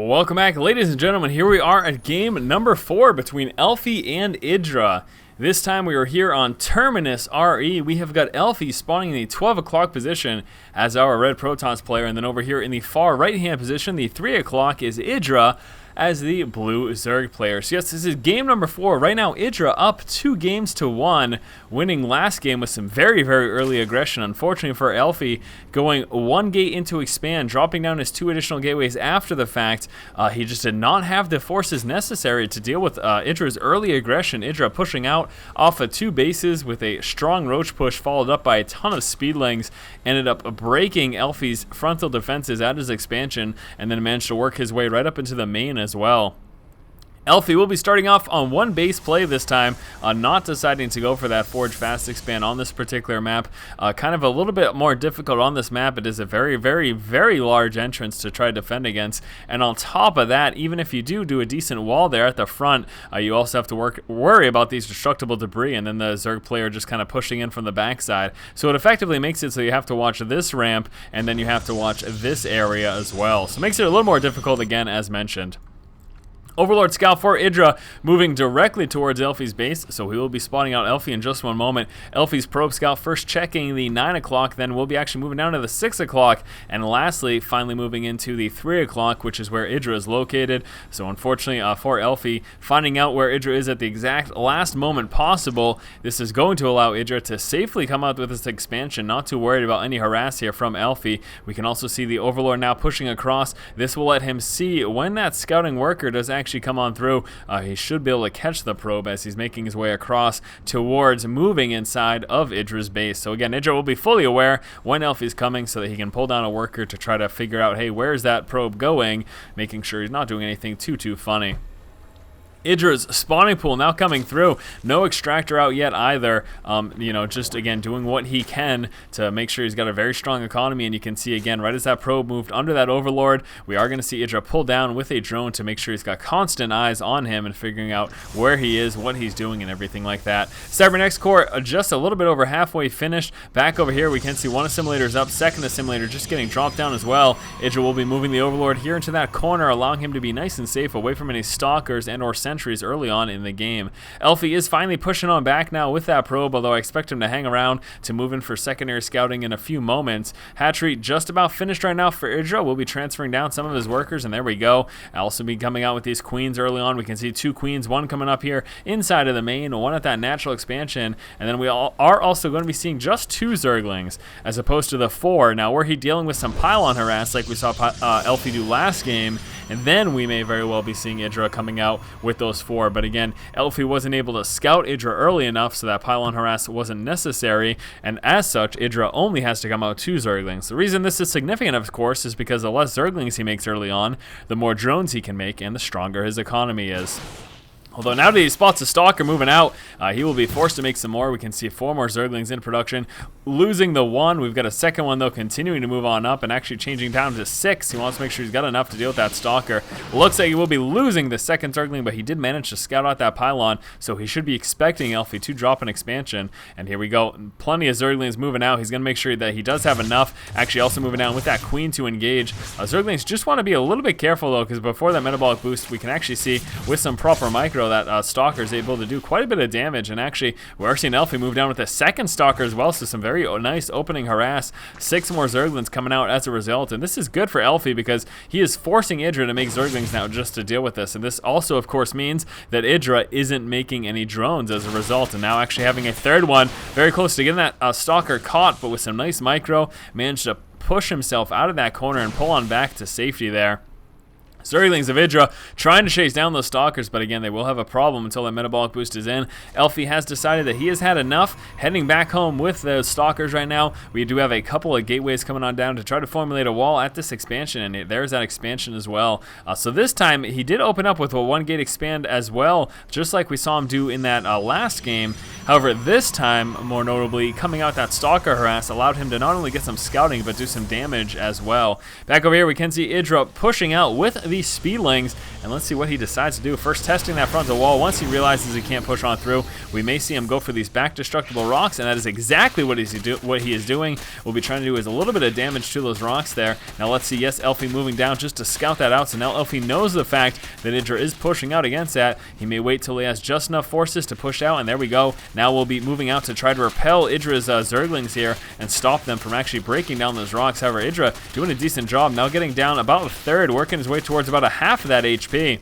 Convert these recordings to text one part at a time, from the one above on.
Welcome back, ladies and gentlemen. Here we are at game number 4 between Elfi and Idra. This time we are here on Terminus RE. We have got Elfi spawning in the 12 o'clock position as our Red Protons player, and then over here in the far right-hand position, the 3 o'clock is Idra as the blue Zerg player. So yes, this is game number 4. Right now, Idra up 2 games to 1, winning last game with some very, very early aggression. Unfortunately for Elfi, going 1 gate into expand, dropping down his 2 additional gateways after the fact. He just did not have the forces necessary to deal with Idra's early aggression. Idra pushing out off of 2 bases with a strong roach push, followed up by a ton of speedlings, ended up breaking Elfi's frontal defenses at his expansion, and then managed to work his way right up into the main as well. Elfi will be starting off on 1 base play this time, not deciding to go for that Forge Fast Expand on this particular map. Kind of a little bit more difficult on this map. It is a very, very, very large entrance to try to defend against. And on top of that, even if you do a decent wall there at the front, you also have to worry about these destructible debris, and then the Zerg player just kind of pushing in from the backside. So it effectively makes it so you have to watch this ramp, and then you have to watch this area as well. So it makes it a little more difficult again, as mentioned. Overlord Scout for Idra moving directly towards Elfi's base, so he will be spawning out Elfi in just 1 moment. Elfi's Probe Scout first checking the 9 o'clock, then we'll be actually moving down to the 6 o'clock, and lastly, finally moving into the 3 o'clock, which is where Idra is located. So unfortunately for Elfi, finding out where Idra is at the exact last moment possible, this is going to allow Idra to safely come out with this expansion, not too worried about any harass here from Elfi. We can also see the Overlord now pushing across. This will let him see when that scouting worker does actually come on through. He should be able to catch the probe as he's making his way across towards moving inside of Idra's base. So again, Idra will be fully aware when Elfi's coming so that he can pull down a worker to try to figure out, hey, where's that probe going, making sure he's not doing anything too funny. Idra's spawning pool now coming through. No extractor out yet either. Just again doing what he can to make sure he's got a very strong economy. And you can see again, right as that probe moved under that Overlord, we are going to see Idra pull down with a drone to make sure he's got constant eyes on him and figuring out where he is, what he's doing, and everything like that. Cybernex core just a little bit over halfway finished. Back over here, we can see 1 assimilator's up, 2nd assimilator just getting dropped down as well. Idra will be moving the Overlord here into that corner, allowing him to be nice and safe away from any stalkers and or sentries early on in the game. Elfi is finally pushing on back now with that probe, although I expect him to hang around to move in for secondary scouting in a few moments. Hatchery just about finished right now for Idra. We'll be transferring down some of his workers, and there we go. I'll also be coming out with these queens early on. We can see 2 queens, 1 coming up here inside of the main, 1 at that natural expansion, and then we are also going to be seeing just 2 Zerglings as opposed to the 4. Now, were he dealing with some pylon harass like we saw Elfi do last game, and then we may very well be seeing Idra coming out with those 4. But again, Elfi wasn't able to scout Idra early enough, so that pylon harass wasn't necessary, and as such, Idra only has to come out 2 Zerglings. The reason this is significant, of course, is because the less Zerglings he makes early on, the more drones he can make, and the stronger his economy is. Although now that he spots a stalker moving out, he will be forced to make some more. We can see 4 more Zerglings in production, losing the 1. We've got a second one, though, continuing to move on up and actually changing down to 6. He wants to make sure he's got enough to deal with that stalker. Looks like he will be losing the 2nd Zergling, but he did manage to scout out that pylon, so he should be expecting Elfi to drop an expansion. And here we go. Plenty of Zerglings moving out. He's going to make sure that he does have enough. Actually, also moving down with that queen to engage. Zerglings just want to be a little bit careful, though, because before that metabolic boost, we can actually see with some proper micro that Stalker is able to do quite a bit of damage, and actually we are seeing Elfi move down with a 2nd Stalker as well, so some very nice opening harass. 6 more Zerglings coming out as a result, and this is good for Elfi because he is forcing Idra to make Zerglings now just to deal with this, and this also of course means that Idra isn't making any drones as a result, and now actually having a 3rd one very close to getting that Stalker caught, but with some nice micro, managed to push himself out of that corner and pull on back to safety there. Zerglings of Idra trying to chase down those stalkers, but again, they will have a problem until that metabolic boost is in. Elfi has decided that he has had enough, heading back home with the stalkers right now. We do have a couple of gateways coming on down to try to formulate a wall at this expansion, and there's that expansion as well. So this time, he did open up with a 1 gate expand as well, just like we saw him do in that last game. However, this time, more notably, coming out that stalker harass allowed him to not only get some scouting, but do some damage as well. Back over here, we can see Idra pushing out with the these speedlings, and let's see what he decides to do. First testing that frontal wall. Once he realizes he can't push on through, we may see him go for these back destructible rocks, and that is exactly what he is doing. We'll be trying to do is a little bit of damage to those rocks there. Now let's see, yes, Elfi moving down just to scout that out, so now Elfi knows the fact that Idra is pushing out against that. He may wait till he has just enough forces to push out, and there we go. Now we'll be moving out to try to repel Idra's Zerglings here and stop them from actually breaking down those rocks. However, Idra doing a decent job, now getting down about a third, working his way towards about a half of that HP.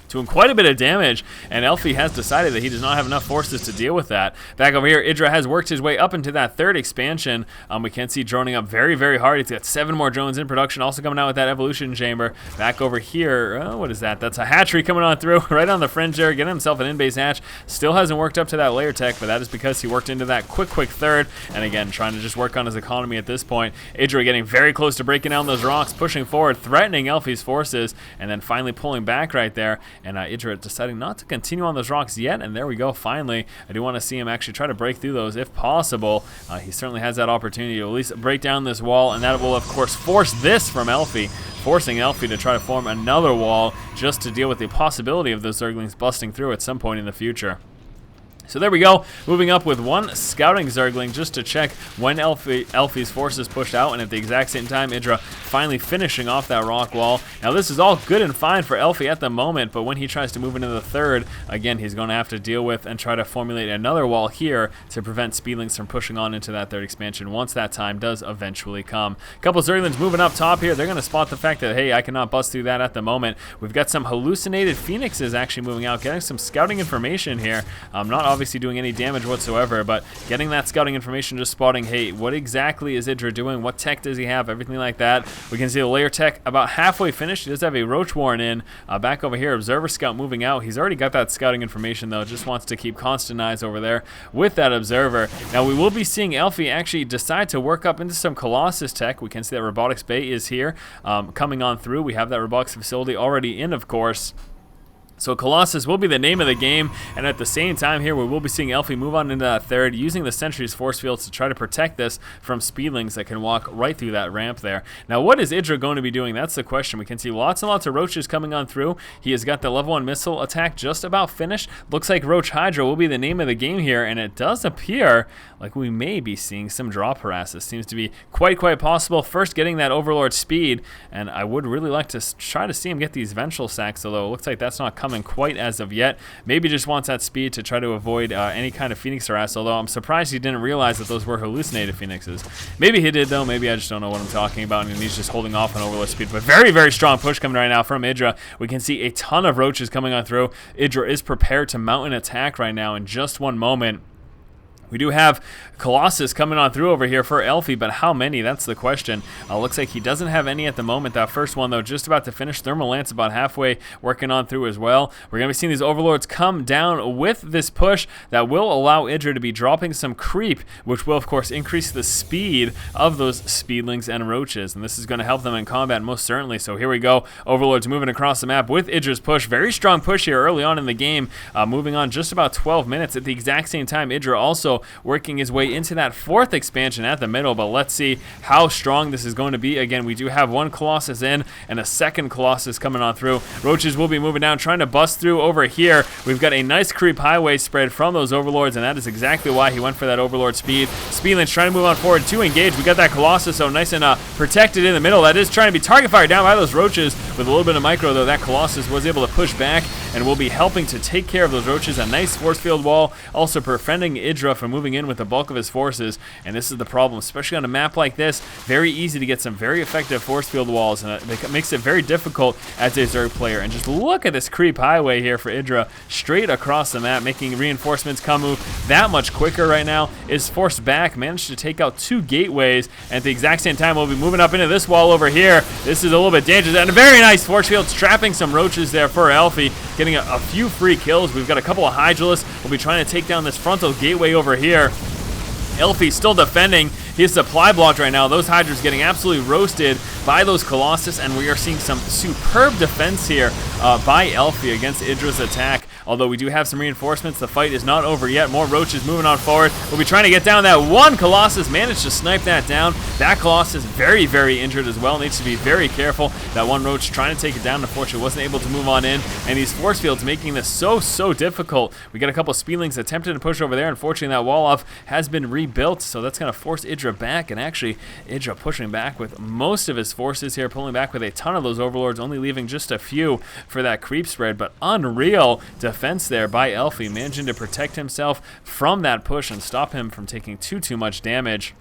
Doing quite a bit of damage, and Elfi has decided that he does not have enough forces to deal with that. Back over here, Idra has worked his way up into that third expansion. We can see droning up very, very hard. He's got 7 more drones in production, also coming out with that evolution chamber. Back over here, what is that? That's a hatchery coming on through, right on the fringe there, getting himself an in-base hatch. Still hasn't worked up to that layer tech, but that is because he worked into that quick third, and again, trying to just work on his economy at this point. Idra getting very close to breaking down those rocks, pushing forward, threatening Elfi's forces, and then finally pulling back right there. And Idra deciding not to continue on those rocks yet, and there we go, finally. I do want to see him actually try to break through those if possible. He certainly has that opportunity to at least break down this wall, and that will, of course, force this from Elfi, forcing Elfi to try to form another wall just to deal with the possibility of those Zerglings busting through at some point in the future. So there we go, moving up with 1 scouting Zergling just to check when Elfi's forces pushed out, and at the exact same time, Idra finally finishing off that rock wall. Now this is all good and fine for Elfi at the moment, but when he tries to move into the third, again, he's going to have to deal with and try to formulate another wall here to prevent speedlings from pushing on into that third expansion once that time does eventually come. A couple Zerglings moving up top here. They're going to spot the fact that, hey, I cannot bust through that at the moment. We've got some hallucinated phoenixes actually moving out, getting some scouting information here. Not obviously doing any damage whatsoever, but getting that scouting information, just spotting, hey, what exactly is Idra doing? What tech does he have? Everything like that. We can see the layer tech about halfway finished. He does have a Roach Warren in. Back over here, Observer Scout moving out. He's already got that scouting information, though. Just wants to keep constant eyes over there with that Observer. Now, we will be seeing Elfi actually decide to work up into some Colossus tech. We can see that Robotics Bay is here coming on through. We have that robotics facility already in, of course. So Colossus will be the name of the game, and at the same time here, we will be seeing Elfi move on into that third, using the Sentry's force fields to try to protect this from speedlings that can walk right through that ramp there. Now, what is Idra going to be doing? That's the question. We can see lots and lots of Roaches coming on through. He has got the level 1 missile attack just about finished. Looks like Roach Hydra will be the name of the game here, and it does appear like we may be seeing some drop harass. Seems to be quite possible. First, getting that Overlord speed, and I would really like to try to see him get these Vengeful Sacks, although it looks like that's not coming quite as of yet. Maybe just wants that speed to try to avoid any kind of Phoenix harass, although I'm surprised he didn't realize that those were hallucinated Phoenixes. Maybe he did, though. Maybe I just don't know what I'm talking about, and he's just holding off on Overlord speed. But very strong push coming right now from Idra. We can see a ton of Roaches coming on through. Idra is prepared to mount an attack right now in just one moment. We do have Colossus coming on through over here for Elfi, but how many? That's the question. Looks like he doesn't have any at the moment. That first one, though, just about to finish. Thermal Lance about halfway working on through as well. We're going to be seeing these Overlords come down with this push that will allow Idra to be dropping some creep, which will, of course, increase the speed of those Speedlings and Roaches, and this is going to help them in combat most certainly. So here we go. Overlords moving across the map with Idra's push. Very strong push here early on in the game, moving on just about 12 minutes. At the exact same time, Idra also working his way into that fourth expansion at the middle, but let's see how strong this is going to be. Again, we do have 1 Colossus in and a second Colossus coming on through. Roaches will be moving down, trying to bust through over here. We've got a nice creep highway spread from those Overlords, and that is exactly why he went for that Overlord speed. Speedlings trying to move on forward to engage. We got that Colossus, so nice and protected in the middle. That is trying to be target fired down by those Roaches with a little bit of micro, though. That Colossus was able to push back and will be helping to take care of those Roaches. A nice force field wall, also preventing Idra from moving in with the bulk of his forces, and this is the problem, especially on a map like this. Very easy to get some very effective force field walls, and it makes it very difficult as a Zerg player. And just look at this creep highway here for Idra, straight across the map, making reinforcements come move that much quicker right now. Is forced back, managed to take out 2 gateways, and at the exact same time we'll be moving up into this wall over here. This is a little bit dangerous, and a very nice force field, trapping some Roaches there for Elfi, getting a few free kills. We've got a couple of Hydralisks. We'll be trying to take down this frontal gateway over here. Elfi still defending his supply block right now. Those Hydras getting absolutely roasted by those Colossus, and we are seeing some superb defense here by Elfi against Idra's attack. although we do have some reinforcements. The fight is not over yet. More roaches moving on forward. We'll be trying to get down that one Colossus. Managed to snipe that down. That Colossus very, very injured as well. Needs to be very careful. That one roach trying to take it down. Unfortunately, wasn't able to move on in. And these force fields making this so difficult. We got a couple Speedlings attempted to push over there. Unfortunately, that wall off has been rebuilt, so that's going to force Idra back. And actually, Idra pushing back with most of his forces here, pulling back with a ton of those overlords, only leaving just a few for that creep spread. But unreal defense there by Elfi, managing to protect himself from that push and stop him from taking too much damage.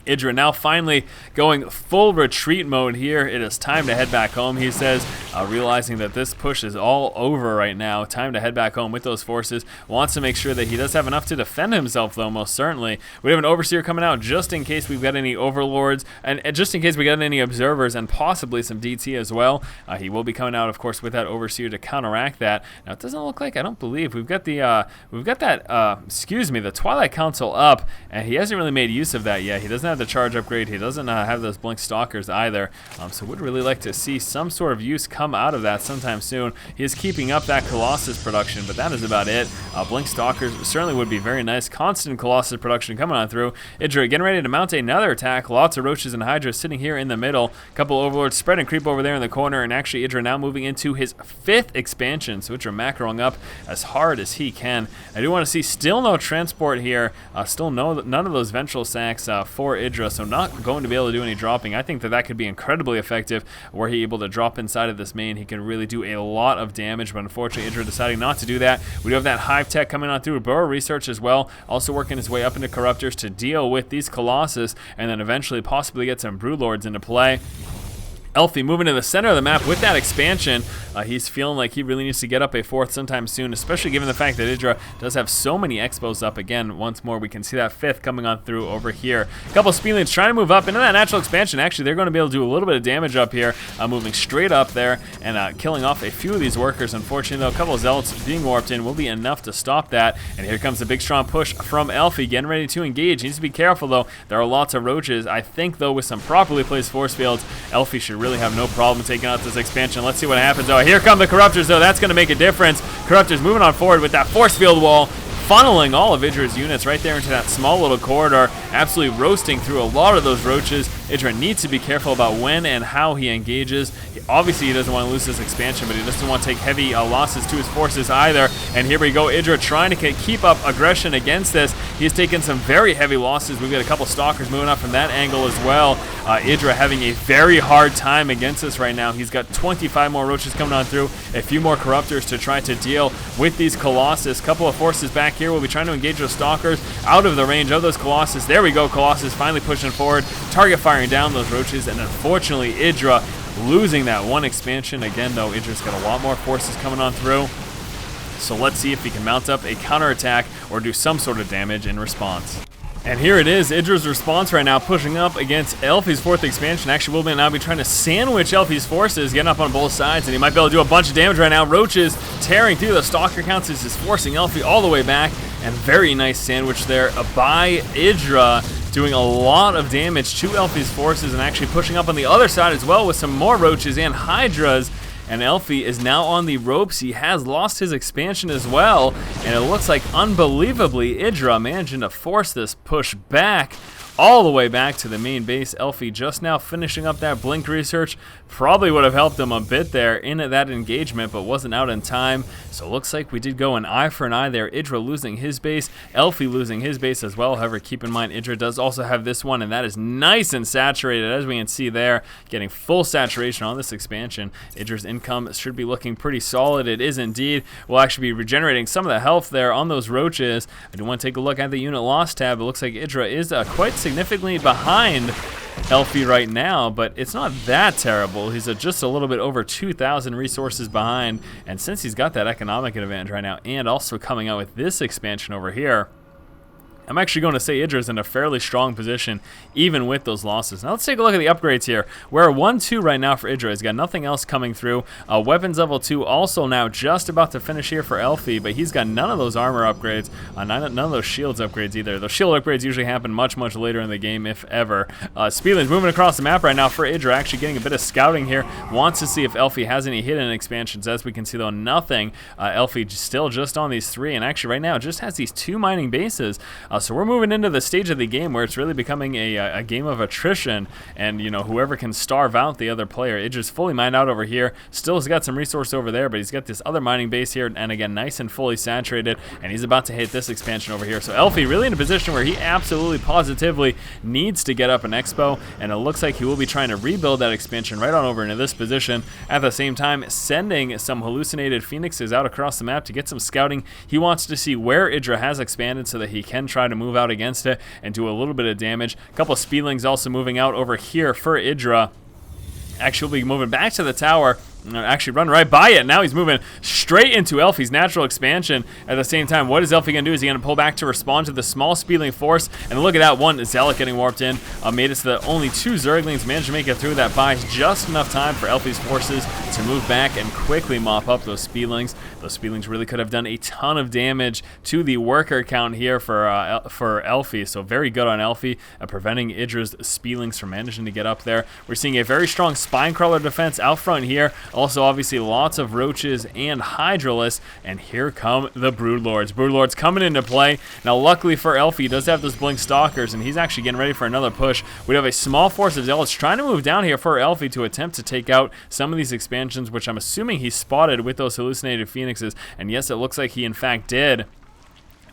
Idra now finally going full retreat mode here. It is time to head back home, he says, realizing that this push is all over right now. Time to head back home with those forces. Wants to make sure that he does have enough to defend himself, though, most certainly. We have an Overseer coming out just in case we've got any Overlords, and just in case we got any Observers, and possibly some DT as well. He will be coming out, of course, with that Overseer to counteract that. Now, it doesn't look like, I don't believe, we've got the, the Twilight Council up, and he hasn't really made use of that yet. He doesn't have the charge upgrade. He doesn't have those blink stalkers either, so would really like to see some sort of use come out of that sometime soon. He is keeping up that Colossus production, but that is about it. Blink stalkers certainly would be very nice. Constant Colossus production coming on through. Idra getting ready to mount another attack. Lots of roaches and hydras sitting here in the middle. Couple overlords spread and creep over there in the corner, and actually Idra now moving into his 5th expansion, so Idra macroing up as hard as he can. I do want to see still no transport here, still none of those ventral sacks for Idra, so not going to be able to do any dropping. I think that could be incredibly effective were he able to drop inside of this main. He can really do a lot of damage, but unfortunately Idra deciding not to do that. We do have that hive tech coming on through, burrow research as well, also working his way up into corruptors to deal with these Colossus, and then eventually possibly get some broodlords into play. Elfi moving to the center of the map with that expansion. He's feeling like he really needs to get up a 4th sometime soon, especially given the fact that Idra does have so many expos up. Again, once more, we can see that 5th coming on through over here. A couple of Speedlings trying to move up into that natural expansion. Actually, they're going to be able to do a little bit of damage up here, moving straight up there and killing off a few of these workers. Unfortunately, though, a couple of Zealots being warped in will be enough to stop that. And here comes a big, strong push from Elfi, getting ready to engage. He needs to be careful, though. There are lots of roaches. I think, though, with some properly placed force fields, Elfi should really have no problem taking out this expansion. Let's see what happens. Oh, here come the Corruptors, though. That's going to make a difference. Corruptors moving on forward with that force field wall, funneling all of Idra's units right there into that small little corridor, absolutely roasting through a lot of those roaches. Idra needs to be careful about when and how he engages. Obviously, he doesn't want to lose this expansion, but he doesn't want to take heavy losses to his forces either. And here we go, Idra trying to keep up aggression against this. He's taken some very heavy losses. We've got a couple stalkers moving up from that angle as well. Idra having a very hard time against this right now. He's got 25 more roaches coming on through, a few more corruptors to try to deal with these Colossus. Couple of forces back here will be trying to engage those stalkers out of the range of those Colossus. There we go, Colossus finally pushing forward, target firing down those roaches, and unfortunately Idra losing that one expansion. Again, though, Idra's got a lot more forces coming on through. So let's see if he can mount up a counterattack or do some sort of damage in response. And here it is, Idra's response right now, pushing up against Elfi's 4th expansion. Actually, will now be trying to sandwich Elfi's forces, getting up on both sides, and he might be able to do a bunch of damage right now. Roaches tearing through the stalker counts. This is forcing Elfi all the way back, and very nice sandwich there by Idra, doing a lot of damage to Elfi's forces and actually pushing up on the other side as well with some more roaches and hydras. And Elfi is now on the ropes. He has lost his expansion as well, and it looks like unbelievably Idra managing to force this push back all the way back to the main base. Elfi just now finishing up that blink research. Probably would have helped him a bit there in that engagement, but wasn't out in time. So it looks like we did go an eye for an eye there. Idra losing his base, Elfi losing his base as well. However, keep in mind, Idra does also have this one, and that is nice and saturated, as we can see there, getting full saturation on this expansion. Idra's income should be looking pretty solid. It is indeed. We'll actually be regenerating some of the health there on those roaches. I do want to take a look at the unit loss tab. It looks like Idra is quite significantly behind Elfi right now, but it's not that terrible. He's just a little bit over 2,000 resources behind, and since he's got that economic advantage right now and also coming out with this expansion over here, I'm actually going to say Idra's in a fairly strong position, even with those losses. Now let's take a look at the upgrades here. We're at 1-2 right now for Idra. He's got nothing else coming through. Weapons level 2 also now just about to finish here for Elfi, but he's got none of those armor upgrades, none of those shields upgrades either. Those shield upgrades usually happen much later in the game, if ever. Speedling's moving across the map right now for Idra, actually getting a bit of scouting here. Wants to see if Elfi has any hidden expansions. As we can see though, nothing. Elfi still just on these 3, and actually right now just has these 2 mining bases. So we're moving into the stage of the game where it's really becoming a game of attrition, and you know, whoever can starve out the other player. Idra's fully mined out over here, still has got some resource over there, but he's got this other mining base here, and again nice and fully saturated, and he's about to hit this expansion over here. So Elfi really in a position where he absolutely positively needs to get up an expo, and it looks like he will be trying to rebuild that expansion right on over into this position, at the same time sending some hallucinated phoenixes out across the map to get some scouting. He wants to see where Idra has expanded so that he can try to move out against it and do a little bit of damage. A couple of speedlings also moving out over here for Idra. Actually, we'll be moving back to the tower. Actually run right by it. Now he's moving straight into Elfi's natural expansion. At the same time, what is Elfi going to do? Is he going to pull back to respond to the small speedling force? And look at that, one Zealot getting warped in. Made it so that only 2 Zerglings managed to make it through. That buys just enough time for Elfi's forces to move back and quickly mop up those speedlings. Those speedlings really could have done a ton of damage to the worker count here for Elfi. So very good on Elfi, preventing Idra's speedlings from managing to get up there. We're seeing a very strong spinecrawler defense out front here. Also, obviously, lots of roaches and hydralisks, and here come the broodlords. Broodlords coming into play. Now, luckily for Elfi, he does have those blink stalkers, and he's actually getting ready for another push. We have a small force of zealots trying to move down here for Elfi to attempt to take out some of these expansions, which I'm assuming he spotted with those hallucinated phoenixes, and yes, it looks like he in fact did.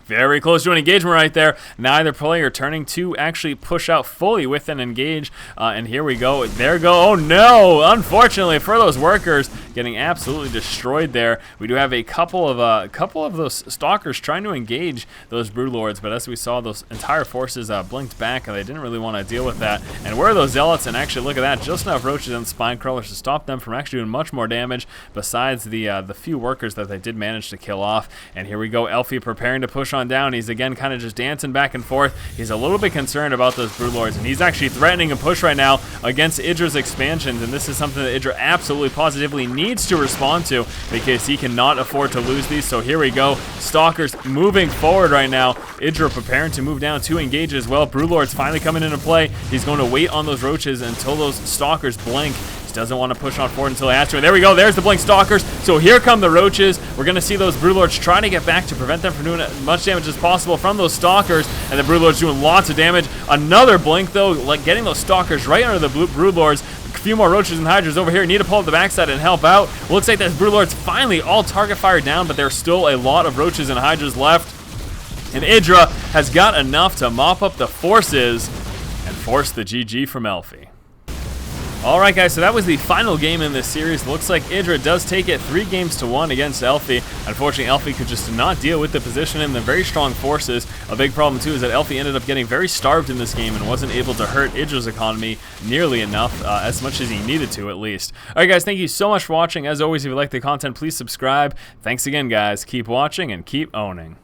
Very close to an engagement right there. Neither player turning to actually push out fully with an engage. And here we go. There go. Oh no! Unfortunately for those workers, getting absolutely destroyed there. We do have a couple of those stalkers trying to engage those broodlords, but as we saw, those entire forces blinked back, and they didn't really want to deal with that. And where are those zealots? And actually, look at that. Just enough roaches and spine crawlers to stop them from actually doing much more damage. Besides the few workers that they did manage to kill off. And here we go. Elfi preparing to push on down. He's again kind of just dancing back and forth. He's a little bit concerned about those broodlords, and he's actually threatening a push right now against Idra's expansions, and this is something that Idra absolutely positively needs to respond to because he cannot afford to lose these. So here we go. Stalkers moving forward right now. Idra preparing to move down to engage as well. Broodlords finally coming into play. He's going to wait on those roaches until those stalkers blink. Doesn't want to push on forward until he has to. And there we go. There's the blink stalkers. So here come the roaches. We're going to see those broodlords trying to get back to prevent them from doing as much damage as possible from those stalkers. And the broodlords doing lots of damage. Another blink though, like getting those stalkers right under the broodlords. A few more roaches and hydras over here. Need to pull up the backside and help out. Looks like that broodlords finally all target fire down, but there's still a lot of roaches and hydras left. And Idra has got enough to mop up the forces and force the GG from Elfi. Alright guys, so that was the final game in this series. Looks like Idra does take it 3-1 against Elfi. Unfortunately, Elfi could just not deal with the position and the very strong forces. A big problem too is that Elfi ended up getting very starved in this game and wasn't able to hurt Idra's economy nearly enough, as much as he needed to at least. Alright guys, thank you so much for watching. As always, if you like the content, please subscribe. Thanks again guys, keep watching and keep owning.